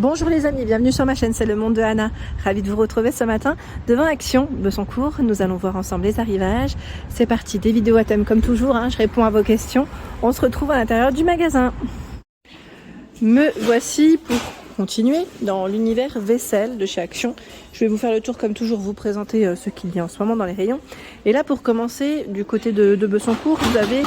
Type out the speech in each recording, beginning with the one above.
Bonjour les amis, bienvenue sur ma chaîne, c'est le monde de Anna. Ravie de vous retrouver ce matin devant Action, Bessancourt. Nous allons voir ensemble les arrivages. C'est parti, des vidéos à thème comme toujours, je réponds à vos questions. On se retrouve à l'intérieur du magasin. Me voici pour continuer dans l'univers vaisselle de chez Action. Je vais vous faire le tour comme toujours, vous présenter ce qu'il y a en ce moment dans les rayons. Et là pour commencer, du côté de Bessancourt, vous avez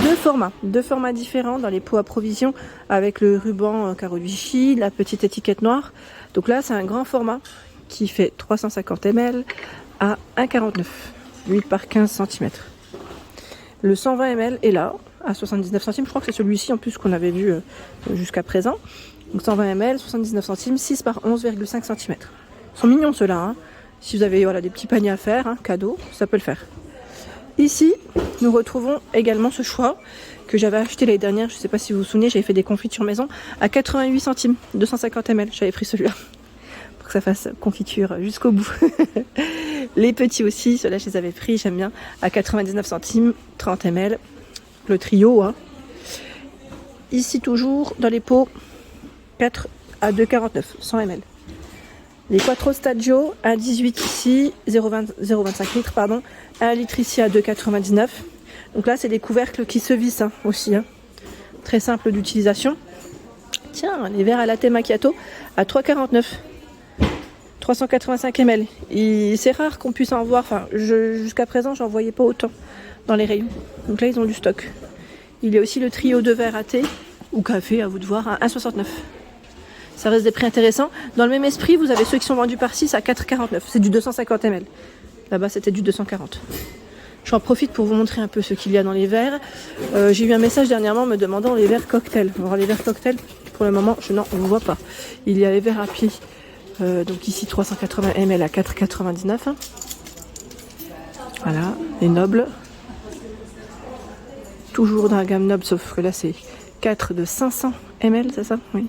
deux formats différents dans les pots à provisions avec le ruban carreau Vichy, la petite étiquette noire. Donc là c'est un grand format qui fait 350 ml à 1,49, 8 par 15 cm. Le 120 ml est là à 79 centimes, je crois que c'est celui-ci en plus qu'on avait vu jusqu'à présent. Donc 120 ml, 79 centimes, 6 par 11,5 cm. Ils sont mignons ceux-là. Si vous avez des petits paniers à faire, cadeau, ça peut le faire. Ici, nous retrouvons également ce choix que j'avais acheté l'année dernière. Je ne sais pas si vous vous souvenez, j'avais fait des confitures maison à 88 centimes, 250 ml. J'avais pris celui-là pour que ça fasse confiture jusqu'au bout. Les petits aussi, ceux-là je les avais pris, j'aime bien, à 99 centimes, 30 ml. Le trio. Ici toujours, dans les pots, 4 à 2,49, 100 ml. Les Quattro Staggio, 1,18 ici, 0,25 litres, pardon. 1 litre ici à 2,99. Donc là, c'est des couvercles qui se vissent aussi. Très simple d'utilisation. Tiens, les verres à latte macchiato à 3,49. 385 ml. C'est rare qu'on puisse en voir. Jusqu'à présent, j'en voyais pas autant dans les rayons. Donc là, ils ont du stock. Il y a aussi le trio de verres à thé ou café, à vous de voir, à 1,69. Ça reste des prix intéressants. Dans le même esprit, vous avez ceux qui sont vendus par 6 à 4,49. C'est du 250 ml. Là-bas, c'était du 240. J'en profite pour vous montrer un peu ce qu'il y a dans les verres. J'ai eu un message dernièrement me demandant les verres cocktails. Alors, les verres cocktails, pour le moment, je n'en vois pas. Il y a les verres à pied. Donc ici, 380 ml à 4,99. Voilà, les nobles. Toujours dans la gamme noble, sauf que là, c'est 4 de 500 ml, c'est ça? Oui.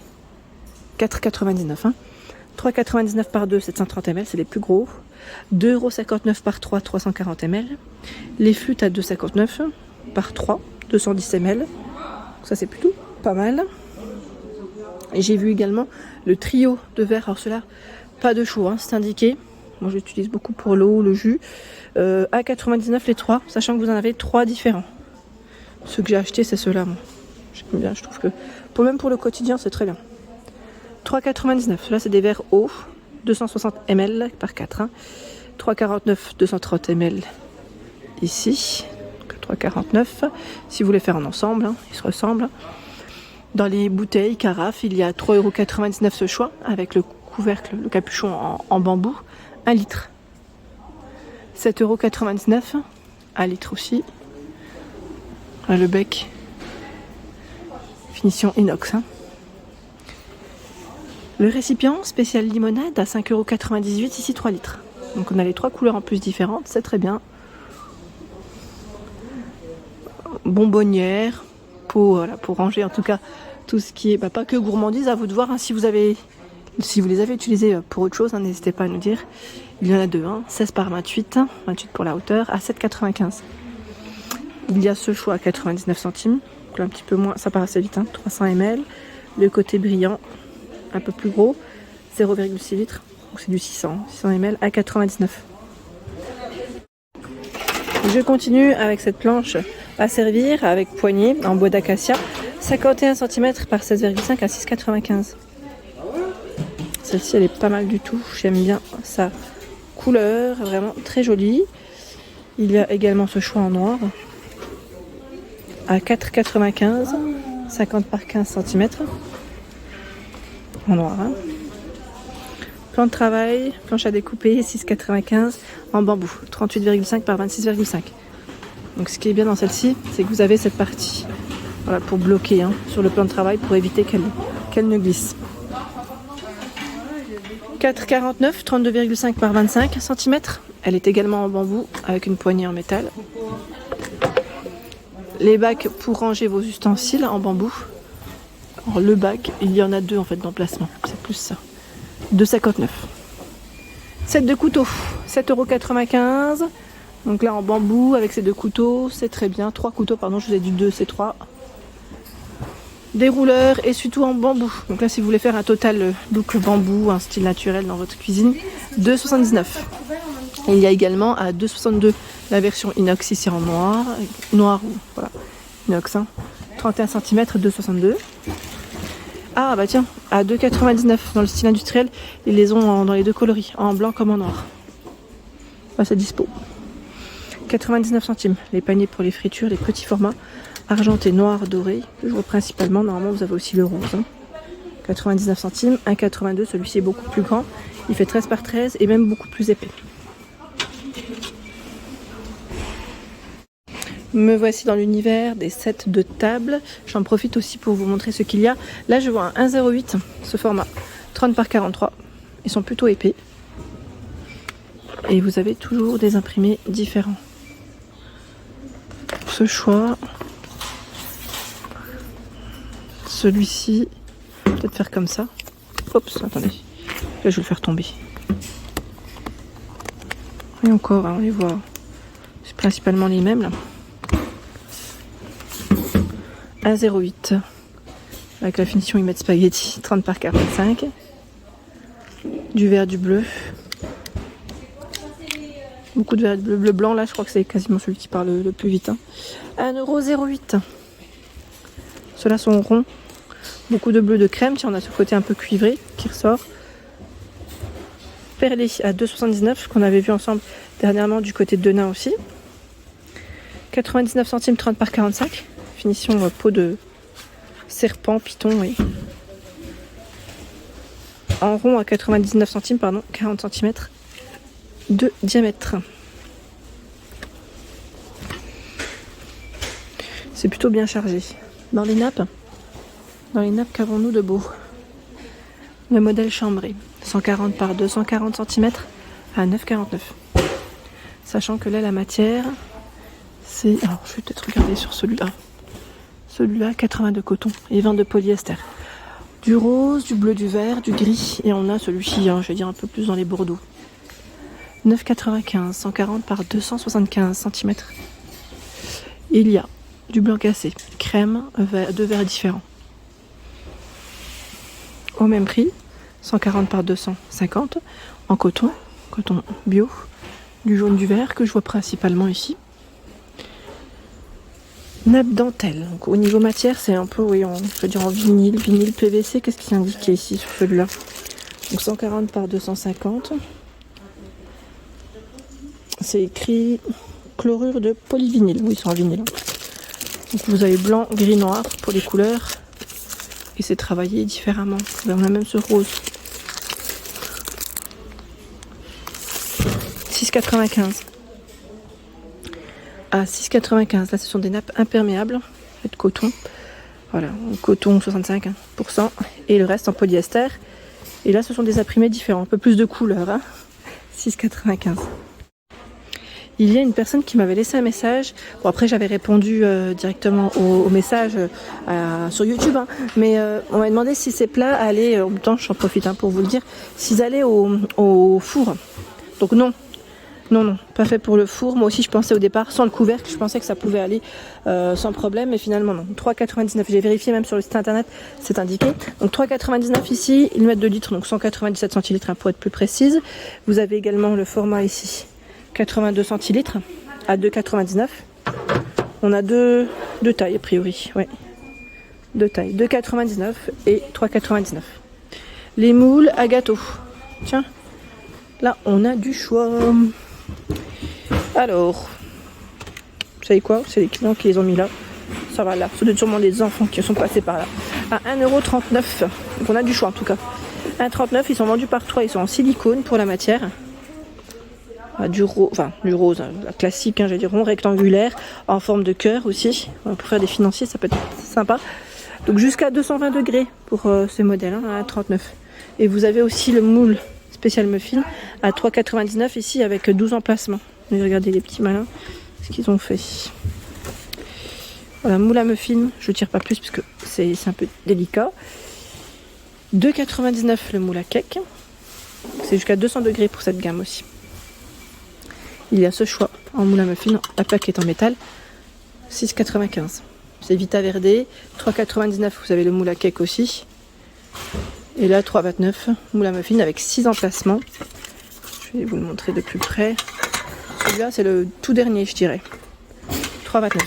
4,99. 3,99 par 2, 730 ml, c'est les plus gros. 2,59 € par 3, 340 ml. Les flûtes à 2,59 par 3, 210 ml. Ça, c'est plutôt pas mal. Et j'ai vu également le trio de verres. Alors, ceux-là, pas de chou, c'est indiqué. Moi, j'utilise beaucoup pour l'eau, le jus. À 99 les 3, sachant que vous en avez 3 différents. Ceux que j'ai achetés, c'est ceux-là. J'aime bien, je trouve que même pour le quotidien, c'est très bien. 3,99. Là, c'est des verres eau, 260 ml par 4. 3,49, 230 ml ici. 3,49. Si vous voulez faire en ensemble, ils se ressemblent. Dans les bouteilles, carafes, il y a 3,99 € ce choix, avec le couvercle, le capuchon en bambou. 1 litre. 7,99 €. 1 litre aussi. Là, le bec. Finition inox. Le récipient spécial limonade à 5,98 €, ici 3 litres. Donc on a les 3 couleurs en plus différentes, c'est très bien. Bonbonnière, pour ranger en tout cas tout ce qui est, pas que gourmandise, à vous de voir. Si vous les avez utilisés pour autre chose, n'hésitez pas à nous dire. Il y en a deux, 16 par 28, 28 pour la hauteur, à 7,95. Il y a ce choix à 99 centimes, donc là, un petit peu moins, ça part assez vite, 300 ml. Le côté brillant, un peu plus gros, 0,6 litres, donc c'est du 600 ml à 99. Je continue avec cette planche à servir avec poignée en bois d'acacia, 51 cm par 16,5 à 6,95. Celle-ci elle est pas mal du tout, j'aime bien sa couleur, vraiment très jolie. Il y a également ce choix en noir à 4,95, 50 par 15 cm. En noir. Plan de travail, planche à découper, 6,95 en bambou, 38,5 par 26,5. Donc ce qui est bien dans celle-ci, c'est que vous avez cette partie pour bloquer sur le plan de travail pour éviter qu'elle ne glisse. 4,49, 32,5 par 25 cm. Elle est également en bambou avec une poignée en métal. Les bacs pour ranger vos ustensiles en bambou. Alors, le bac, il y en a 2 en fait d'emplacement, c'est plus ça. 2,59. Set de couteaux, 7,95 €. Donc là en bambou avec ces 2 couteaux, c'est très bien. 3 couteaux, pardon, je vous ai dit 2, c'est 3. dérouleur et surtout en bambou. Donc là, si vous voulez faire un total look bambou, un style naturel dans votre cuisine, 2,79. Et il y a également à 2,62 la version inox ici en noir ou voilà, inox, hein. 31 cm, 2,62. Ah bah tiens, à 2,99 dans le style industriel, ils les ont dans les deux coloris, en blanc comme en noir. Bah, c'est dispo. 99 centimes, les paniers pour les fritures, les petits formats, argenté, noir, doré, que je vois principalement. Normalement, vous avez aussi le rose. Hein. 99 centimes, 1,82, celui-ci est beaucoup plus grand. Il fait 13 par 13 et même beaucoup plus épais. Me voici dans l'univers des sets de table. J'en profite aussi pour vous montrer ce qu'il y a. Là, je vois un 1,08, ce format, 30 par 43. Ils sont plutôt épais. Et vous avez toujours des imprimés différents. Ce choix, celui-ci, peut-être faire comme ça. Oups, attendez. Là, je vais le faire tomber. Et encore, hein, on les voit. C'est principalement les mêmes, là. 1,08 avec la finition ils mettent spaghetti, 30 par 45, du vert, du bleu, beaucoup de vert, du bleu, bleu blanc. Là je crois que c'est quasiment celui qui parle le plus vite, hein. 1,08 €. Ceux-là sont ronds, beaucoup de bleu de crème. Tiens, on a ce côté un peu cuivré qui ressort. Perlé à 2,79 qu'on avait vu ensemble dernièrement du côté de Denain aussi. 99 centimes, 30 par 45. Finition peau de serpent, python, oui. En rond à 99 centimes, pardon, 40 cm de diamètre. C'est plutôt bien chargé. Dans les nappes, qu'avons-nous de beau? Le modèle chambré, 140 par 240 cm à 9,49. Sachant que là, la matière, c'est... Alors, je vais peut-être regarder sur celui-là. Celui-là, 82 coton et 20 de polyester. Du rose, du bleu, du vert, du gris. Et on a celui-ci, hein, je vais dire un peu plus dans les bordeaux. 9,95, 140 par 275 cm. Il y a du blanc cassé, crème, deux verres différents. Au même prix, 140 par 250 en coton bio. Du jaune, du vert que je vois principalement ici. Nappe dentelle. Donc, au niveau matière, c'est un peu, oui, je veux dire en vinyle PVC. Qu'est-ce qui est indiqué ici sur celui-là? Donc 140 par 250. C'est écrit chlorure de polyvinyle. Oui, c'est en vinyle. Donc vous avez blanc, gris, noir pour les couleurs. Et c'est travaillé différemment. On a même ce rose. 6,95. À 6,95. Là, ce sont des nappes imperméables de coton. Voilà, coton 65%. Et le reste en polyester. Et là, ce sont des imprimés différents. Un peu plus de couleurs. Hein. 6,95. Il y a une personne qui m'avait laissé un message. Bon, après, j'avais répondu directement au message sur YouTube. Hein. Mais on m'a demandé si ces plats allaient, en même temps, j'en profite pour vous le dire, s'ils allaient au four. Donc non. Non, pas fait pour le four. Moi aussi, je pensais au départ, sans le couvercle, je pensais que ça pouvait aller sans problème. Mais finalement, non. 3,99. J'ai vérifié même sur le site internet, c'est indiqué. Donc 3,99 ici, ils mettent 2 litres, donc 197 centilitres pour être plus précise. Vous avez également le format ici, 82 centilitres à 2,99. On a deux tailles a priori. Ouais. 2 tailles, 2,99 et 3,99. Les moules à gâteau. Tiens, là, on a du choix. Alors, vous savez quoi? C'est les clients qui les ont mis là. Ça va là. Ce sont sûrement des enfants qui sont passés par là. À 1,39 €. Donc on a du choix en tout cas. 1,39 €, ils sont vendus par 3. Ils sont en silicone pour la matière. Du rose, la classique, j'allais dire rond rectangulaire, en forme de cœur aussi. Pour faire des financiers, ça peut être sympa. Donc jusqu'à 220 degrés pour ces modèles, à 1,39 €. Et vous avez aussi le moule spécial muffin à 3,99 € ici avec 12 emplacements. Mais regardez les petits malins, ce qu'ils ont fait. Voilà, moule à muffin, je ne tire pas plus parce que c'est un peu délicat. 2,99 € le moule à cake. C'est jusqu'à 200 degrés pour cette gamme aussi. Il y a ce choix en moule à muffin, la plaque est en métal, 6,95 €. c'est Vita Verde. 3,99 vous avez le moule à cake aussi. Et là 3,29 moule à muffin avec 6 emplacements. Je vais vous le montrer de plus près. Celui-là c'est le tout dernier je dirais. 3,29.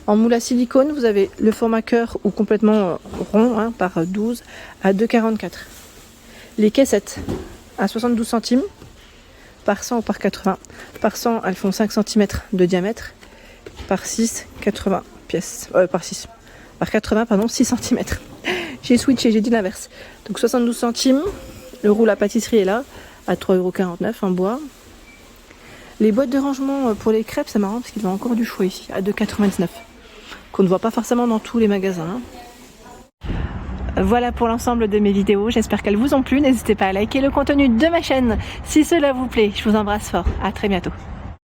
En moule à silicone vous avez le format cœur ou complètement rond hein, par 12 à 2,44. Les caissettes à 72 centimes par 100 ou par 80. Par 100 elles font 5 cm de diamètre. Par 6, 80 pièces. Par 6. Par 80, pardon, 6 cm. J'ai switché, j'ai dit l'inverse. Donc 72 centimes. Le roule à pâtisserie est là, à 3,49 € en bois. Les boîtes de rangement pour les crêpes, c'est marrant parce qu'ils ont encore du choix ici, à 2,99 €. Qu'on ne voit pas forcément dans tous les magasins. Voilà pour l'ensemble de mes vidéos, j'espère qu'elles vous ont plu. N'hésitez pas à liker le contenu de ma chaîne si cela vous plaît. Je vous embrasse fort, à très bientôt.